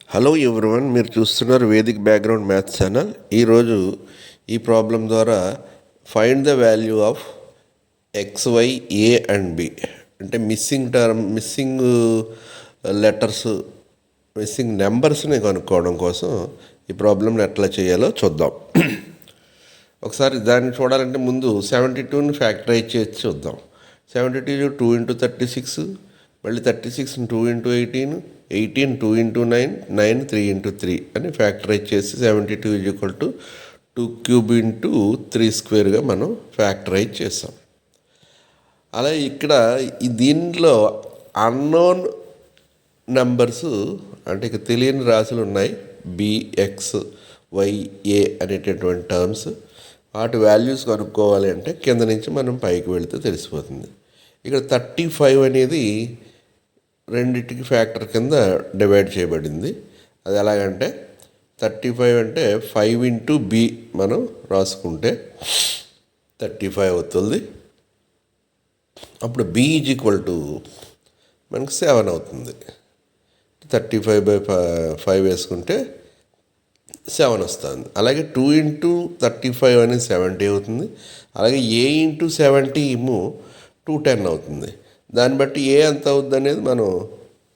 Hello everyone, మీరు చూస్తున్నారు Vedic background maths channel. ఈరోజు ఈ ప్రాబ్లం ద్వారా find the value of X, Y, A and B అంటే మిస్సింగ్ లెటర్స్, మిస్సింగ్ నెంబర్స్ని కనుక్కోవడం కోసం ఈ ప్రాబ్లంని ఎట్లా చేయాలో చూద్దాం. ఒకసారి దాన్ని చూడాలంటే ముందు 72ని ఫ్యాక్టరైజ్ చేసి చూద్దాం. 72 2 ఇంటూ 36, మళ్ళీ 36 2 ఇంటూ 18, 18 2 ఇంటూ 9, 9 3 ఇంటూ 3 అని ఫ్యాక్టరైజ్ చేసి 72 is equal to 2 cube into 3 స్క్వేర్గా మనం ఫ్యాక్టరైజ్ చేస్తాం. అలాగే ఇక్కడ దీనిలో అన్నోన్ నెంబర్స్ అంటే ఇక తెలియని రాశులు ఉన్నాయి, బిఎక్స్ వైఏ అనేటటువంటి టర్మ్స్. వాటి వాల్యూస్ కనుక్కోవాలి అంటే కింద నుంచి మనం పైకి వెళితే తెలిసిపోతుంది. ఇక్కడ 35 అనేది రెండింటికి ఫ్యాక్టర్ కింద డివైడ్ చేయబడింది. అది ఎలాగంటే 35 అంటే 5 ఇంటూ బి మనం రాసుకుంటే 35 అవుతుంది. అప్పుడు బి ఈజ్ ఈక్వల్ టు మనకు 7 అవుతుంది. 35/5 వేసుకుంటే 7 వస్తుంది. అలాగే 2 ఇంటూ 35 అనేది 70 అవుతుంది. అలాగే ఏ ఇంటూ 70 ఏమో 210 అవుతుంది. దాన్ని బట్టి ఏ ఎంత అవుద్ది అనేది మనం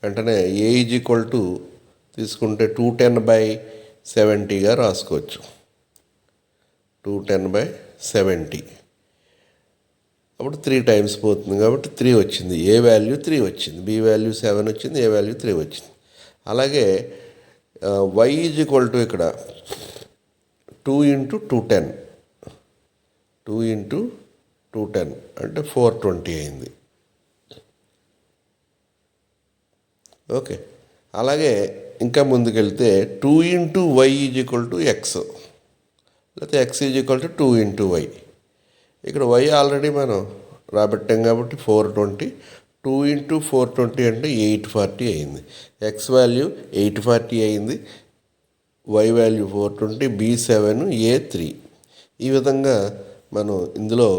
వెంటనే ఏ ఈజ్ ఈక్వల్ టు తీసుకుంటే 210/70గా రాసుకోవచ్చు. 210/70 అప్పుడు 3 టైమ్స్ పోతుంది కాబట్టి 3 వచ్చింది. ఏ వాల్యూ 3 వచ్చింది, బి వాల్యూ 7 వచ్చింది, ఏ వాల్యూ 3 వచ్చింది. అలాగే వై ఈజ్ ఈక్వల్ టు ఇక్కడ 2 ఇంటూ 210, 2 ఇంటూ 210 అంటే 420 అయింది. ఓకే, అలాగే ఇంకా ముందుకెళ్తే 2 into y is equal to x, లేకపోతే x is equal to 2 into y. ఇక్కడ వై ఆల్రెడీ మనం రాబట్టాం కాబట్టి 420, 2 ఇంటూ 420 అంటే 840 అయింది. ఎక్స్ వాల్యూ 840 అయింది, వై వాల్యూ 420, బి 7, ఏ 3. ఈ విధంగా మనం ఇందులో